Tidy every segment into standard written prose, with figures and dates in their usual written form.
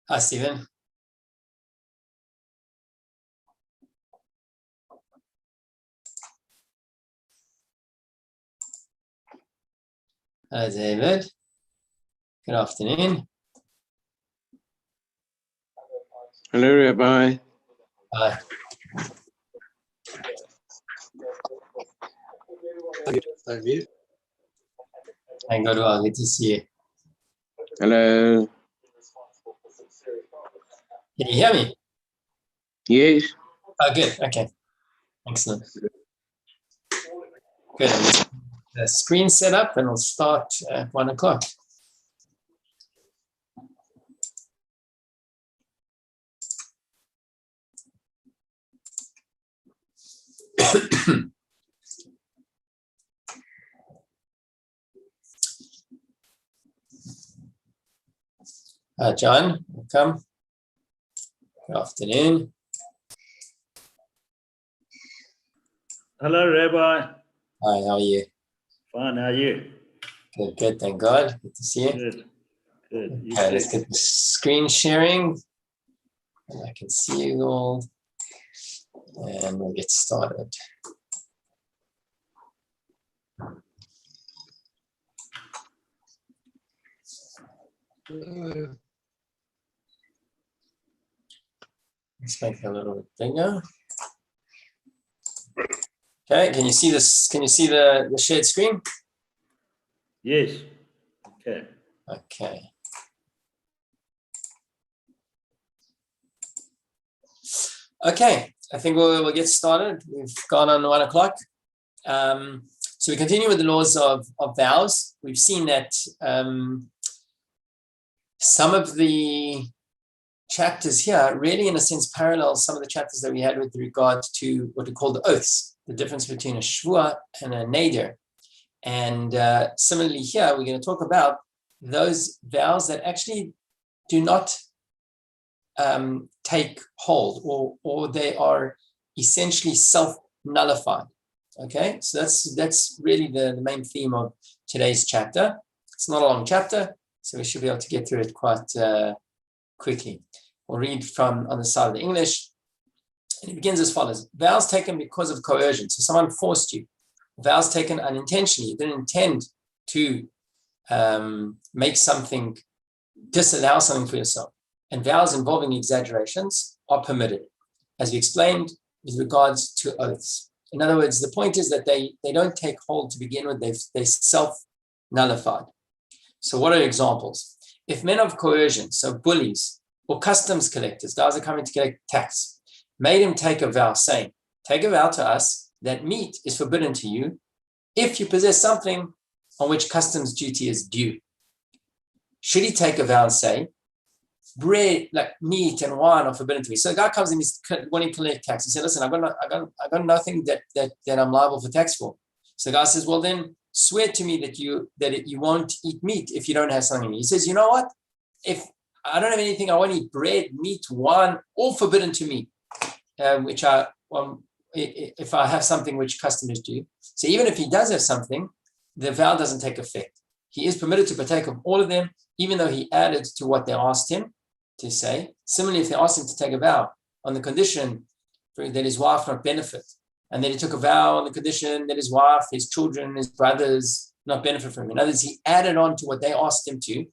Hi, Stephen. Hi, David. Good afternoon. Hello, Rabbi. Hi. Thank God, well, good to see you. Hello. Can you hear me? Yes. Oh, good. Okay. Excellent. Good. I'm just the screen set up and we'll start at 1 o'clock. John, welcome. Good afternoon. Hello, Rabbi. Hi, how are you? Fine, how are you? Good, good. Thank God. Good to see you. Good. Good. Okay, let's get the screen sharing. And I can see you all. And we'll get started. Let's make it a little bit bigger. Okay, can you see this? Can you see the shared screen? Yes. Okay. Okay. Okay, I think we'll get started. We've gone on 1 o'clock. So we continue with the laws of vows. We've seen that some of the chapters here really, in a sense, parallel some of the chapters that we had with regard to what we call the oaths, the difference between a Ch4 and a neder. And similarly here, we're going to talk about those vows that actually do not take hold, or they are essentially self-nullified. Okay, so that's really the main theme of today's chapter. It's not a long chapter, so we should be able to get through it quite quickly. We'll read from on the side of the English, and it begins as follows: vows taken because of coercion. So someone forced you. Vows taken unintentionally. You didn't intend to make something, disallow something for yourself. And vows involving exaggerations are permitted, as we explained with regards to oaths. In other words, the point is that they don't take hold to begin with, they self-nullified. So what are examples? If men of coercion, so bullies or customs collectors, guys are coming to collect tax, made him take a vow saying, take a vow to us that meat is forbidden to you if you possess something on which customs duty is due. Should he take a vow and say, bread, like meat and wine are forbidden to me? So the guy comes in, he's wanting to collect tax. He said, listen, I got nothing that I'm liable for tax for. So the guy says, well, then swear to me that you won't eat meat if you don't have something. He says, you know what? If I don't have anything, I won't eat bread, meat, wine, all forbidden to me, if I have something which customers do. So even if he does have something, the vow doesn't take effect. He is permitted to partake of all of them, even though he added to what they asked him to say. Similarly, if they asked him to take a vow on the condition that his wife not benefit, and then he took a vow on the condition that his wife, his children, his brothers not benefit from him. In other words, he added on to what they asked him to.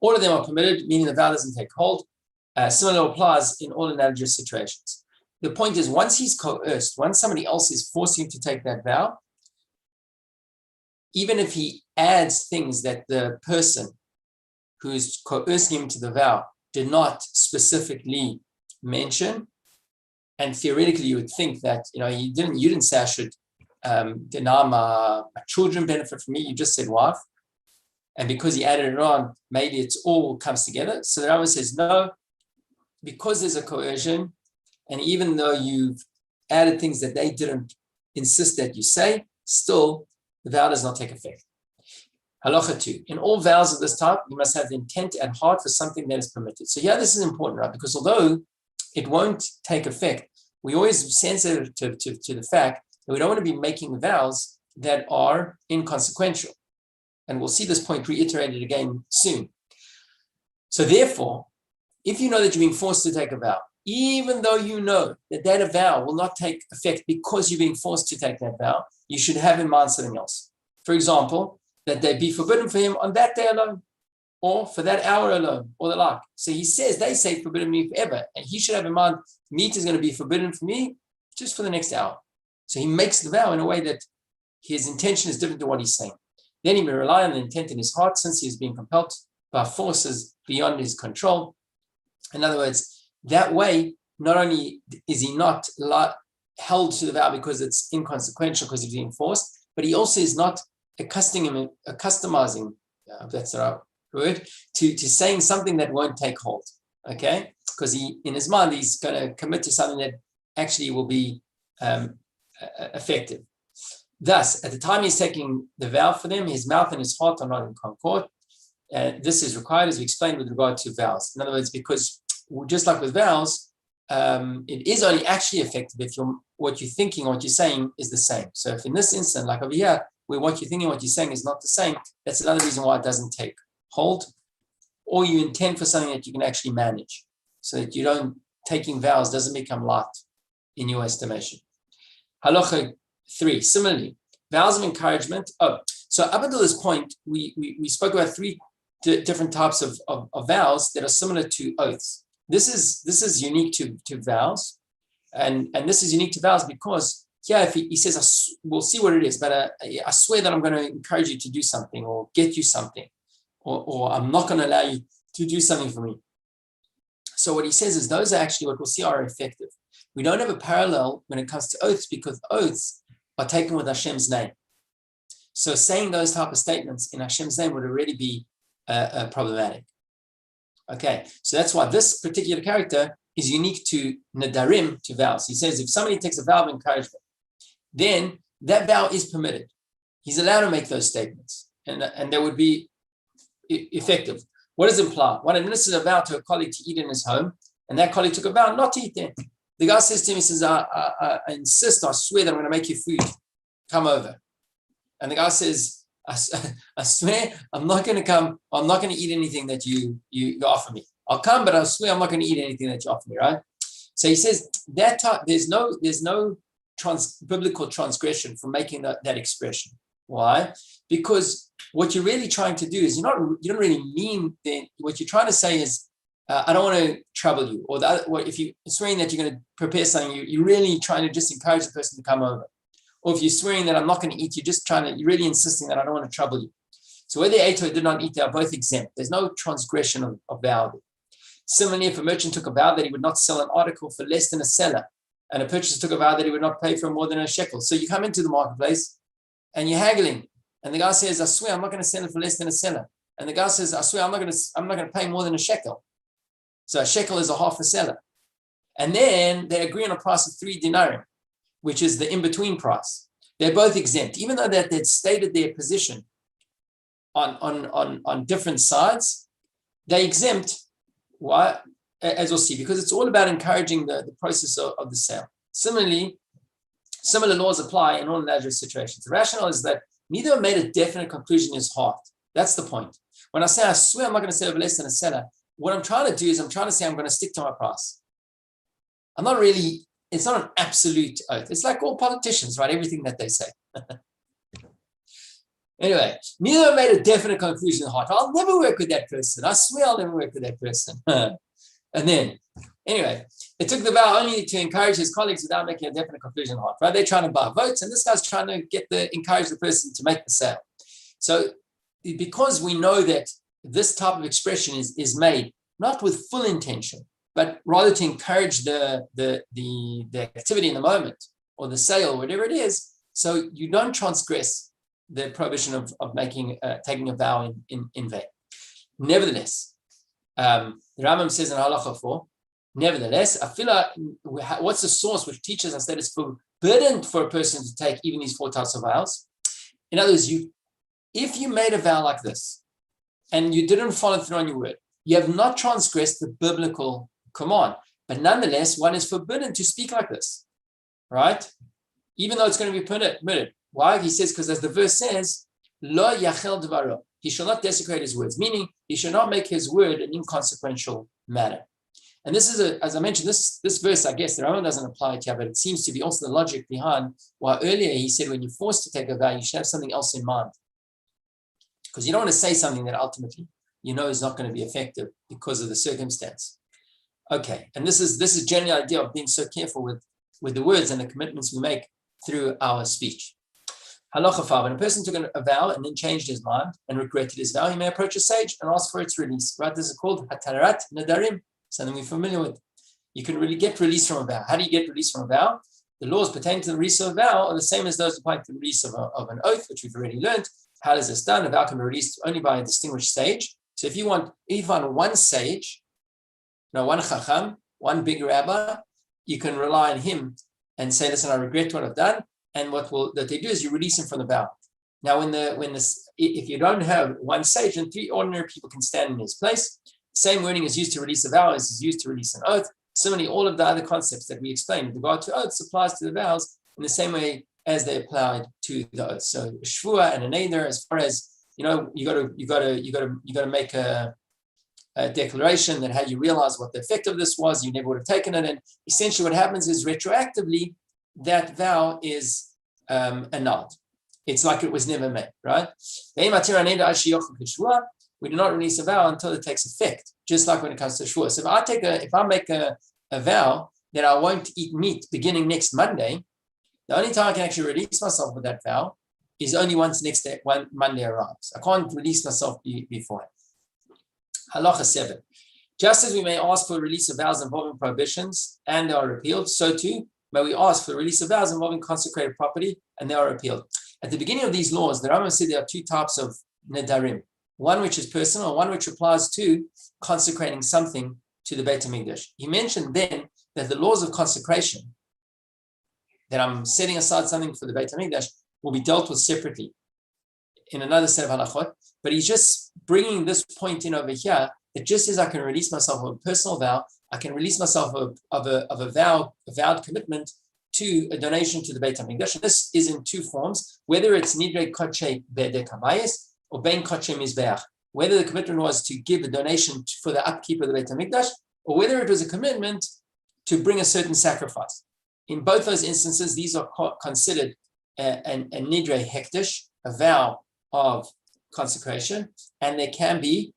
All of them are permitted, meaning the vow doesn't take hold. Similar applies in all analogous situations. The point is, once he's coerced, once somebody else is forcing him to take that vow, even if he adds things that the person who's coercing him to the vow did not specifically mention, and theoretically you would think that you didn't say I should deny my children benefit from me, you just said wife, and because he added it on, maybe it's all comes together. So the Rambam says no, because there's a coercion, and even though you've added things that they didn't insist that you say, still the vow does not take effect. Halacha 2. In all vows of this type, you must have the intent at heart for something that is permitted. So yeah, this is important, right? Because although it won't take effect, we always sensitive to the fact that we don't want to be making vows that are inconsequential. And we'll see this point reiterated again soon. So therefore, if you know that you're being forced to take a vow, even though you know that that vow will not take effect because you're being forced to take that vow, you should have in mind something else. For example, that they be forbidden for him on that day alone, or for that hour alone, or the like. So he says, they say forbidden me forever. And he should have in mind, meat is going to be forbidden for me just for the next hour. So he makes the vow in a way that his intention is different to what he's saying. Then he may rely on the intent in his heart, since he is being compelled by forces beyond his control. In other words, that way, not only is he not held to the vow because it's inconsequential because he's being forced, but he also is not accustomizing, if that's the right word, to saying something that won't take hold. Okay? Because he, in his mind, he's going to commit to something that actually will be effective. Thus, at the time he's taking the vow for them, his mouth and his heart are not in concord. This is required, as we explained, with regard to vows. In other words, because just like with vows, it is only actually effective if what you're thinking, what you're saying is the same. So if in this instance, like over here, where what you're thinking, what you're saying is not the same, that's another reason why it doesn't take hold. Or you intend for something that you can actually manage, so that you don't, taking vows doesn't become light in your estimation. Halacha 3, similarly, vows of encouragement. So up until this point, we spoke about 3 different types of vows that are similar to oaths. This is unique to vows, and this is unique to vows because if he says, we'll see what it is, but I swear that I'm going to encourage you to do something or get you something, or I'm not going to allow you to do something for me. So what he says is those are actually what we'll see are effective. We don't have a parallel when it comes to oaths because oaths are taken with Hashem's name. So saying those type of statements in Hashem's name would already be problematic. Okay, so that's why this particular character is unique to Nadarim, to vows. He says if somebody takes a vow of encouragement, then that vow is permitted. He's allowed to make those statements, and they would be effective. What does it imply? One administers a vow to a colleague to eat in his home, and that colleague took a vow not to eat there. The guy says to him, he says, I insist, I swear that I'm going to make you food. Come over. And the guy says, I swear I'm not going to come. I'm not going to eat anything that you offer me. I'll come, but I swear I'm not going to eat anything that you offer me, right? So he says that there's no biblical transgression for making that expression. Why? Because what you're really trying to do is you don't really mean that. What you're trying to say is I don't want to trouble you, or if you're swearing that you're going to prepare something, you're really trying to just encourage the person to come over. Or if you're swearing that I'm not going to eat, you're really insisting that I don't want to trouble you. So whether they ate or did not eat, they are both exempt. There's no transgression of vow. Similarly, if a merchant took a vow that he would not sell an article for less than a seller, and a purchaser took a vow that he would not pay for more than a shekel. So you come into the marketplace and you're haggling, and the guy says, I swear I'm not going to sell it for less than a seller. And the guy says, I swear I'm not going to pay more than a shekel. So a shekel is a half a seller. And then they agree on a price of 3 denarim, which is the in-between price. They're both exempt, even though that they'd stated their position on different sides. They exempt. Why? As we'll see, because it's all about encouraging the process of the sale. Similarly, similar laws apply in all analogous situations. The rationale is that neither made a definite conclusion in his heart. That's the point. When I say I swear I'm not going to sell for less than a seller, what I'm trying to do is I'm trying to say I'm going to stick to my price. It's not an absolute oath. It's like all politicians, right? Everything that they say. Anyway, neither made a definite conclusion in the heart. I'll never work with that person. I swear I'll never work with that person. And then, anyway, it took the vow only to encourage his colleagues without making a definite conclusion in the heart, right? They're trying to buy votes, and this guy's trying to encourage the person to make the sale. So because we know that this type of expression is made not with full intention, but rather to encourage the activity in the moment or the sale, whatever it is, so you don't transgress the prohibition of taking a vow in vain. Nevertheless, the Rambam says in Halacha 4, nevertheless, what's the source which teaches us that it's forbidden for a person to take even these 4 types of vows? In other words, if you made a vow like this and you didn't follow through on your word, you have not transgressed the biblical command. But nonetheless, one is forbidden to speak like this, right? Even though it's going to be permitted. Why? He says, because as the verse says, Lo yachel dvaro. He shall not desecrate his words, meaning he shall not make his word an inconsequential matter. And this is, as I mentioned, this verse, I guess the Rambam doesn't apply to you, but it seems to be also the logic behind why earlier he said when you're forced to take a vow, you should have something else in mind. Because you don't want to say something that ultimately you know is not going to be effective because of the circumstance. Okay, and this is generally the idea of being so careful with the words and the commitments we make through our speech. Halacha 5, when a person took a vow and then changed his mind and regretted his vow, he may approach a sage and ask for its release. Right? This is called hatarat nadarim, something we're familiar with. You can really get release from a vow. How do you get release from a vow? The laws pertaining to the release of a vow are the same as those applying to the release of an oath, which we've already learned. How is this done? A vow can be released only by a distinguished sage. So if you find one sage, one chacham, one big rabbi, you can rely on him and say, listen, I regret what I've done. And what they do is you release him from the vow. Now, if you don't have one sage, then 3 ordinary people can stand in his place. Same wording is used to release a vow as is used to release an oath. Similarly, all of the other concepts that we explained with regard to oaths applies to the vows in the same way as they applied to the oath. So Ch4 and a neder, as far as you got to make a declaration that had you realized what the effect of this was, you never would have taken it. And essentially, what happens is retroactively, that vow is annulled. It's like it was never made, right? We do not release a vow until it takes effect, just like when it comes to Ch4. So if I make a vow that I won't eat meat beginning next Monday, the only time I can actually release myself with that vow is only once one Monday arrives. I can't release myself beforehand. Halacha 7. Just as we may ask for release of vows involving prohibitions and they are repealed, so too may we ask for the release of vows involving consecrated property, and they are repealed. At the beginning of these laws, the Rambam said there are 2 types of nedarim. One which is personal, one which applies to consecrating something to the Beit HaMikdash. He mentioned then that the laws of consecration, that I'm setting aside something for the Beit HaMikdash, will be dealt with separately in another set of halachot. But he's just bringing this point in over here, that just as I can release myself of a personal vow, I can release myself of a vowed commitment to a donation to the Beit HaMikdash. This is in 2 forms, whether it's nidrei kodshe be'edei kabayis or bein kodshe mizbeach, whether the commitment was to give a donation for the upkeep of the Beit HaMikdash, or whether it was a commitment to bring a certain sacrifice. In both those instances, these are considered a nidrei hekdesh, a vow of consecration, and I can be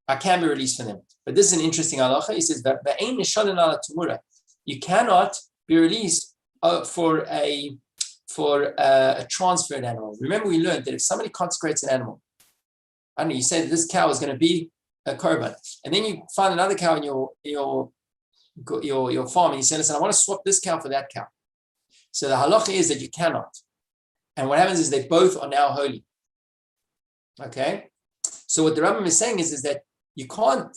released from them. But this is an interesting halacha. He says that you cannot be released for a transferred animal. Remember, we learned that if somebody consecrates an animal, I don't know, you say that this cow is going to be a korban, and then you find another cow in your farm, and you say, listen, I want to swap this cow for that cow. So the halacha is that you cannot. And what happens is they both are now holy. Okay? So what the Rambam is saying is that you can't,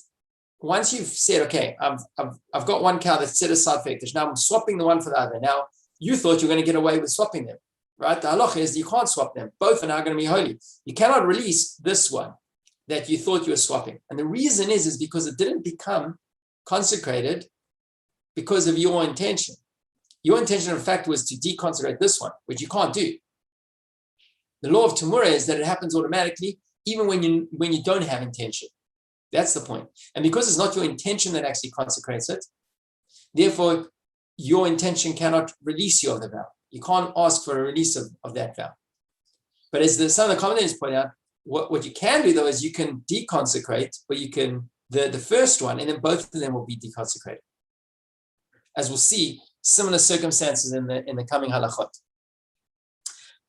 once you've said, okay, I've got one cow that's set aside for hekdesh, now I'm swapping the one for the other. Now, you thought you were going to get away with swapping them, right? The halacha is you can't swap them. Both are now going to be holy. You cannot release this one that you thought you were swapping. And the reason is because it didn't become consecrated because of your intention. Your intention, in fact, was to deconsecrate this one, which you can't do. The law of Tumura is that it happens automatically, even when you don't have intention. That's the point. And because it's not your intention that actually consecrates it, therefore, your intention cannot release you of the vow. You can't ask for a release of that vow. But as some of the commentators point out, what you can do, though, is you can deconsecrate, or you can, the first one, and then both of them will be deconsecrated. As we'll see, similar circumstances in the coming halachot.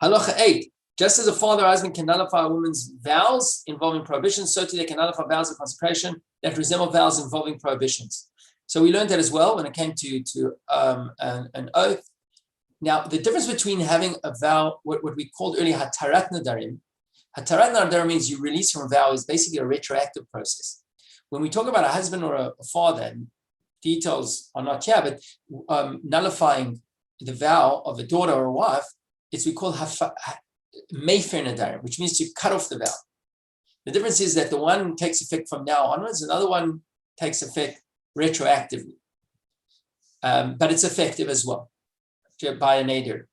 Halacha 8. Just as a father or husband can nullify a woman's vows involving prohibitions, so too they can nullify vows of consecration that resemble vows involving prohibitions. So we learned that as well when it came to an oath. Now, the difference between having a vow, what we called earlier hatarat nadarim. Hatarat nadarim means you release from a vow is basically a retroactive process. When we talk about a husband or a father, and details are not here, but nullifying the vow of a daughter or a wife, it's we call Mefer Nadarim, which means to cut off the vow. The difference is that the one takes effect from now onwards, another one takes effect retroactively. But it's effective as well by a neder.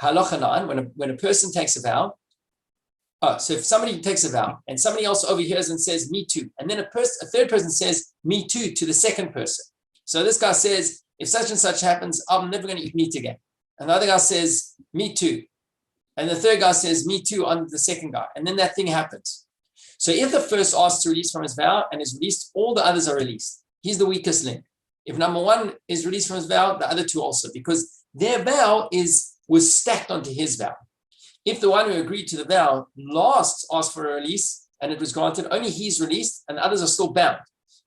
Halacha 9, when a person takes a vow, so if somebody takes a vow and somebody else overhears and says, me too, and then a third person says, me too, to the second person, So this guy says, if such and such happens, I'm never going to eat meat again. And the other guy says, me too. And the third guy says, me too, on the second guy. And then that thing happens. So if the first asks to release from his vow and is released, all the others are released. He's the weakest link. If number one is released from his vow, the other two also, because their vow was stacked onto his vow. If the one who agreed to the vow last asked for a release and it was granted, only he's released and the others are still bound.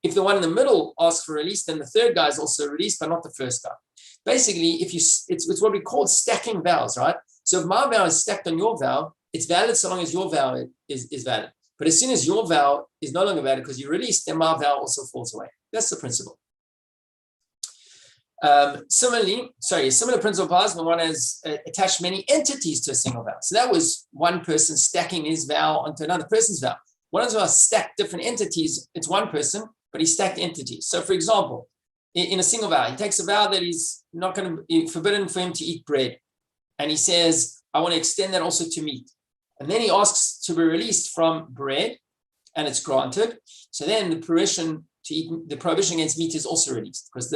If the one in the middle asks for a release, then the third guy is also released, but not the first guy. Basically, it's what we call stacking vows, right? So if my vow is stacked on your vow, it's valid so long as your vow is valid. But as soon as your vow is no longer valid because you're released, then my vow also falls away. That's the principle. Similar principle applies when one has attached many entities to a single vow. So that was one person stacking his vow onto another person's vow. One of us stacked different entities. It's one person, but he stacked entities. So for example, in a single vow, he takes a vow that he's not going to be forbidden for him to eat bread. And he says, I want to extend that also to meat. And then he asks to be released from bread, and it's granted. So then the prohibition against meat is also released, because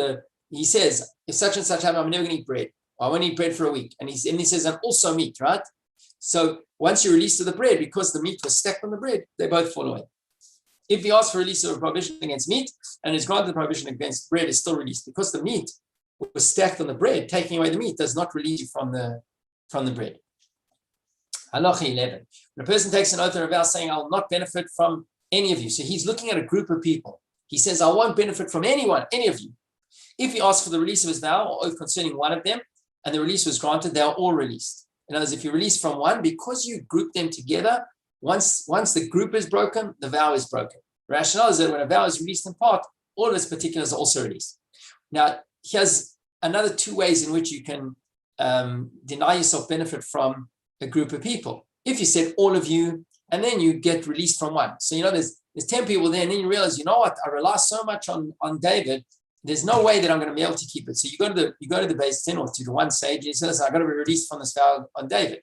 he says, if such and such happen, I'm never going to eat bread. Or I won't eat bread for a week. And he says, and also meat, right? So once you're released to the bread, because the meat was stacked on the bread, they both fall away. If he asks for release of a prohibition against meat and is granted the prohibition against bread, is still released, because the meat was stacked on the bread. Taking away the meat does not release you from the bread. Halacha 11. When a person takes an oath or a vow saying, I will not benefit from any of you. So he's looking at a group of people. He says, I won't benefit from anyone, any of you. If he asks for the release of his vow or oath concerning one of them, and the release was granted, they are all released. In other words, if you release from one, because you group them together, once the group is broken, the vow is broken. Rationale is that when a vow is released in part, all of its particulars are also released. Now, here's another two ways in which you can deny yourself benefit from a group of people. If you said all of you, and then you get released from one. So, there's 10 people there, and then you realize, you know what, I rely so much on David, there's no way that I'm going to be able to keep it. So you go to the base 10 or to the one sage, and he says, I've got to be released from this vow on David.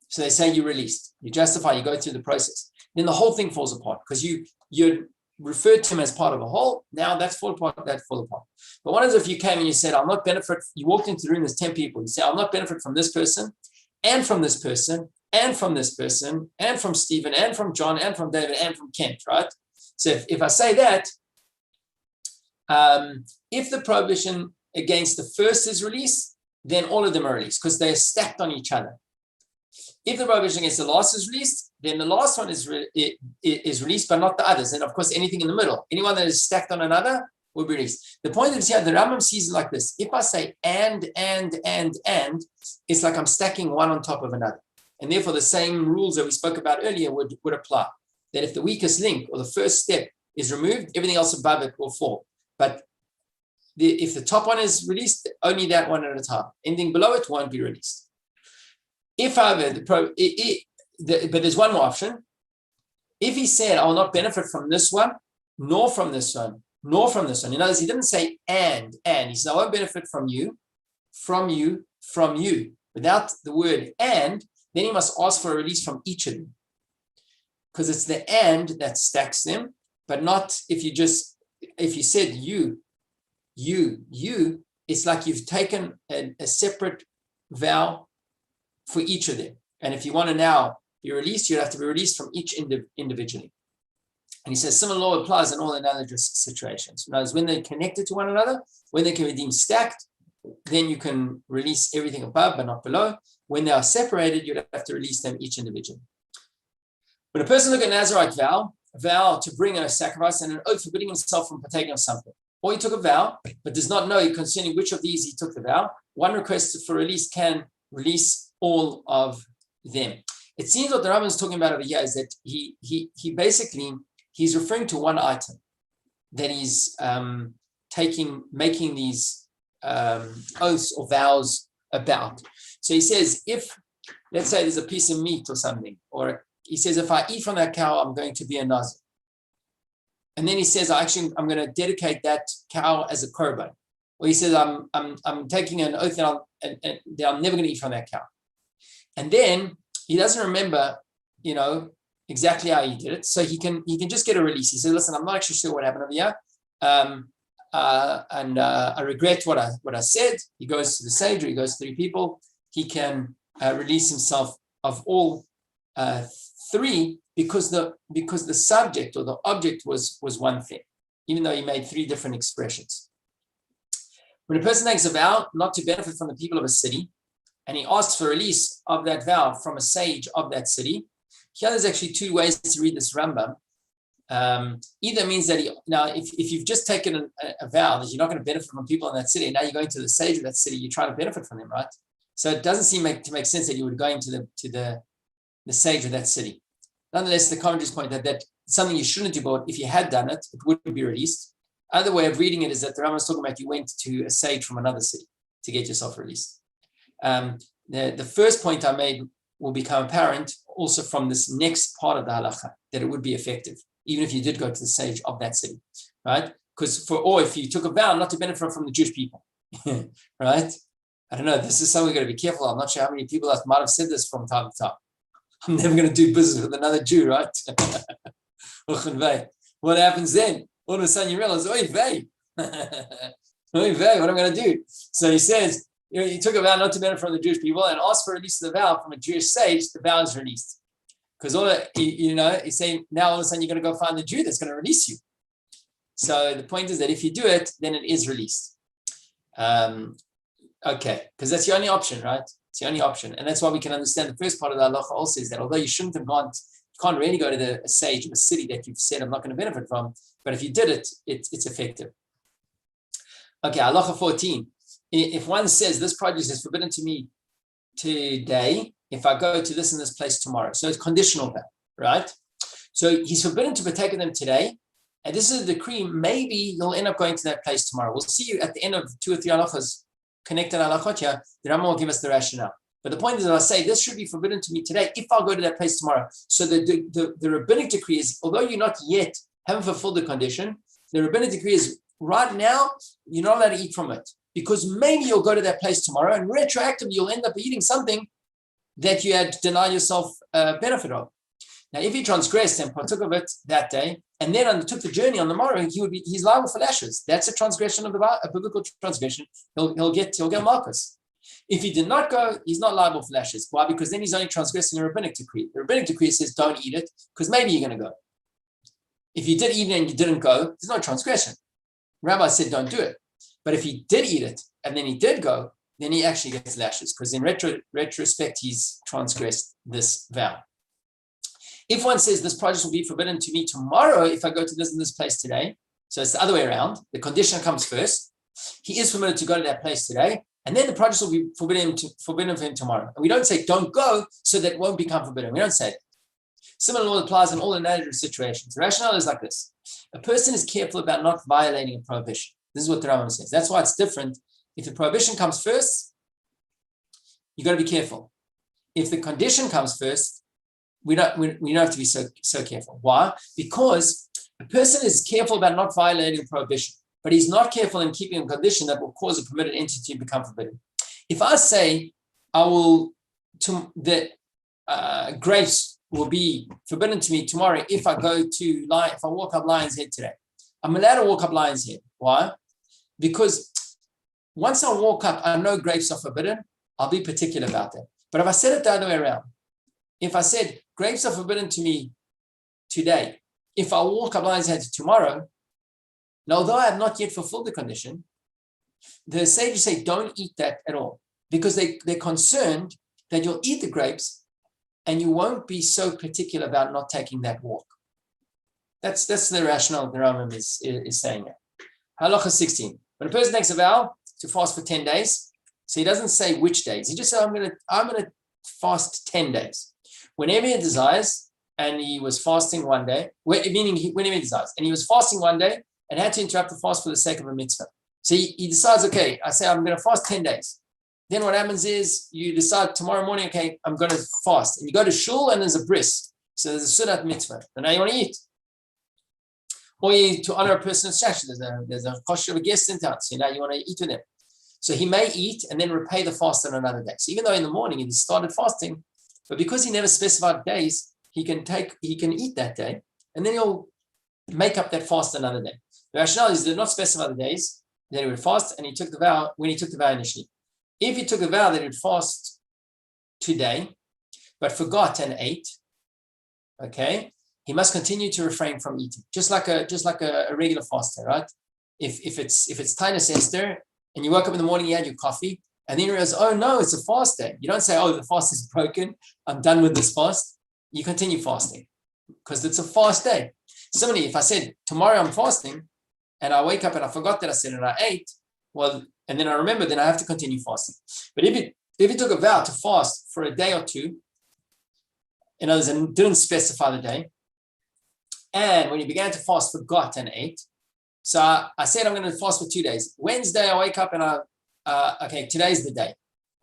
So they say you're released. You justify, you go through the process. Then the whole thing falls apart, because you're referred to him as part of a whole. Now that's fall apart, that fall apart. But what is if you came and you said, I'll not benefit, you walked into the room, there's 10 people. You say, I'll not benefit from this person, and from this person, and from this person, and from Stephen, and from John, and from David, and from Kent, right? So if I say that, if the prohibition against the first is released, then all of them are released, because they're stacked on each other. If the prohibition against the last is released, then the last one is released, but not the others. And of course, anything in the middle, anyone that is stacked on another will be released. The point is here, the Rambam sees it like this. If I say and, it's like I'm stacking one on top of another. And therefore, the same rules that we spoke about earlier would apply. That if the weakest link or the first step is removed, everything else above it will fall. But if the top one is released, only that one at a time. Anything below it won't be released. If, however, but there's one more option. If he said, I will not benefit from this one, nor from this one, nor from this one. In other words, he didn't say and. He said, I won't benefit from you, from you, from you. Without the word and, then he must ask for a release from each of them. Because it's the and that stacks them, but not if you said you, it's like you've taken a separate vow for each of them. And if you want to now be released, you have to be released from each individually. And he says similar law applies in all analogous situations. In other words, when they're connected to one another, when they can be deemed stacked, then you can release everything above but not below. When they are separated, you'd have to release them each individually. When a person took a Nazarite vow to bring a sacrifice and an oath forbidding himself from partaking of something, or he took a vow but does not know concerning which of these he took the vow, one request for release can release all of them. It seems what the Rambam is talking about over here is that he basically, he's referring to one item that he's making these oaths or vows about. So he says, if, let's say there's a piece of meat or something, or he says, if I eat from that cow, I'm going to be a Nazir. And then he says, I'm going to dedicate that cow as a korban. Or he says, I'm taking an oath that I'm never going to eat from that cow. And then he doesn't remember, exactly how he did it. So he can just get a release. He says, listen, I'm not actually sure what happened over here. I regret what I said. He goes to the sage, or he goes to 3 people. He can release himself of all 3 because the subject or the object was one thing, even though he made 3 different expressions. When a person makes a vow not to benefit from the people of a city, and he asks for release of that vow from a sage of that city, here there's actually 2 ways to read this Rambam. Either means that if you've just taken a vow that you're not going to benefit from people in that city, and now you're going to the sage of that city, you're trying to benefit from them, right? So it doesn't seem to make sense that you would go into the sage of that city. Nonetheless, the commentaries point out that something you shouldn't do, but if you had done it, it would be released. Other way of reading it is that the Rambam is talking about you went to a sage from another city to get yourself released. The first point I made will become apparent also from this next part of the halacha, that it would be effective, even if you did go to the sage of that city, right? Or if you took a vow not to benefit from the Jewish people, right? I don't know, this is something we've got to be careful. I'm not sure how many people that might have said this from time to time. I'm never going to do business with another Jew, right? What happens then? All of a sudden you realize, oy vey, oy vey, what am I going to do? So he says, you took a vow not to benefit from the Jewish people and asked for release of the vow from a Jewish sage, the vow is released. Because he's saying now all of a sudden you're going to go find the Jew that's going to release you. So the point is that if you do it, then it is released. Okay, because that's the only option, right? It's the only option. And that's why we can understand the first part of the halacha also is that although you shouldn't have gone, you can't really go to a sage of a city that you've said I'm not going to benefit from, but if you did it, it's effective. Okay, halacha 14. If one says this produce is forbidden to me today, if I go to this and this place tomorrow. So it's conditional there, right? So he's forbidden to partake of them today. And this is a decree, maybe you'll end up going to that place tomorrow. We'll see you at the end of 2 or 3 halachas, connected halachot here. The Rambam will give us the rationale. But the point is that I say this should be forbidden to me today if I'll go to that place tomorrow. So the rabbinic decree is, although you're not yet haven't fulfilled the condition, the rabbinic decree is right now, you're not allowed to eat from it. Because maybe you'll go to that place tomorrow and retroactively you'll end up eating something that you had denied yourself benefit of. Now, if he transgressed and partook of it that day, and then undertook the journey on the morrow, he's liable for lashes. That's a transgression of a biblical transgression. He'll get Malchus. If he did not go, he's not liable for lashes. Why? Because then he's only transgressing the rabbinic decree. The rabbinic decree says don't eat it because maybe you're going to go. If you did eat it and you didn't go, there's no transgression. Rabbi said don't do it. But if he did eat it and then he did go, then he actually gets lashes because in retrospect, he's transgressed this vow. If one says this produce will be forbidden to me tomorrow if I go to this and this place today, so it's the other way around, the condition comes first. He is permitted to go to that place today, and then the produce will be forbidden for him tomorrow. And we don't say don't go so that it won't become forbidden. We don't say that. Similar law applies in all another situations. The rationale is like this. A person is careful about not violating a prohibition. This is what the Rambam says. That's why it's different. If the prohibition comes first, you got to be careful. If the condition comes first, we don't have to be so careful. Why? Because a person is careful about not violating prohibition, but he's not careful in keeping a condition that will cause a permitted entity to become forbidden. If I say grapes will be forbidden to me tomorrow if I walk up Lion's Head today, I'm allowed to walk up Lion's Head. Why? Because once I walk up, I know grapes are forbidden. I'll be particular about that. But if I said it the other way around, if I said grapes are forbidden to me today, if I walk up Lion's Head tomorrow, now although I have not yet fulfilled the condition, the sages say don't eat that at all because they're concerned that you'll eat the grapes and you won't be so particular about not taking that walk. That's the rationale the Rambam is saying that. Halacha 16. When a person takes a vow to fast for 10 days, so he doesn't say which days. He just says, I'm gonna fast 10 days. Whenever he desires, and he was fasting one day, meaning whenever he desires, and he was fasting one day and had to interrupt the fast for the sake of a mitzvah. So he decides, okay, I say I'm going to fast 10 days. Then what happens is you decide tomorrow morning, okay, I'm going to fast. And you go to shul and there's a bris. So there's a sudat mitzvah. And now you want to eat. Or to honor a person's shash. There's a kosh of a guest in town. So now you want to eat with them. So he may eat and then repay the fast on another day. So even though in the morning he started fasting, but because he never specified days, he can eat that day, and then he'll make up that fast another day. The rationale is he did not specify the days that he would fast, and he took the vow when he took the vow initially. If he took a vow that he would fast today, but forgot and ate, okay, he must continue to refrain from eating, just like a regular faster, right? If it's Tainus Esther, and you woke up in the morning, you had your coffee, and then you realize, oh no, it's a fast day. You don't say, oh, the fast is broken, I'm done with this fast. You continue fasting because it's a fast day. Similarly, if I said tomorrow I'm fasting, and I wake up and I forgot that I said it and I ate, well, and then I remember, then I have to continue fasting. But if you took a vow to fast for a day or two, in other words, and didn't specify the day, and when you began to fast, forgot and ate. So I said I'm going to fast for 2 days. Wednesday, I wake up and okay, today's the day.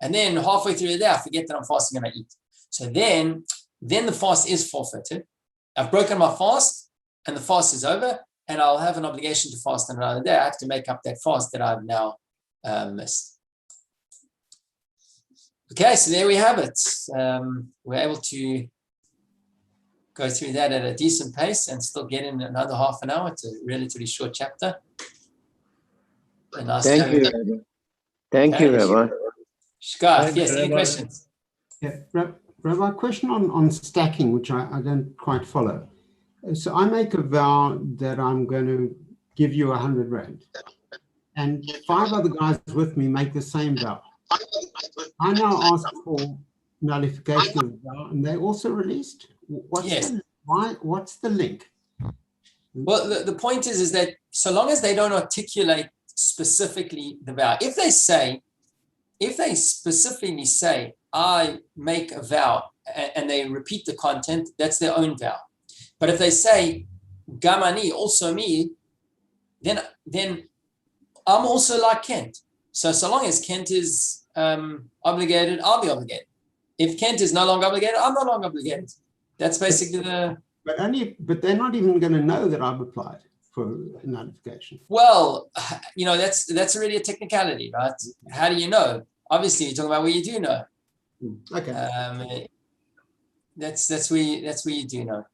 And then halfway through the day, I forget that I'm fasting and I eat. So then the fast is forfeited. I've broken my fast and the fast is over, and I'll have an obligation to fast another day. I have to make up that fast that I've now missed. Okay, so there we have it. We're able to go through that at a decent pace and still get in another half an hour. It's a relatively short chapter. Nice. Thank you, Rabbi. Thank you, Rabbi. Shkaf, yes, any Rabbi. questions? Yeah, Rabbi, question on stacking, which I don't quite follow. So I make a vow that I'm going to give you 100 rand, and 5 other guys with me make the same vow. I now ask for nullification of the vow, and they also released. What's the link? Well, the point is that so long as they don't articulate specifically the vow, if they specifically say, I make a vow, and they repeat the content, that's their own vow. But if they say, Gamani, also me, then I'm also like Kent. So long as Kent is obligated, I'll be obligated. If Kent is no longer obligated, I'm no longer obligated. That's basically the... But they're not even going to know that I've applied for notification. Well, that's already a technicality, right? How do you know? Obviously, you're talking about where you do know. Okay. That's where you do know.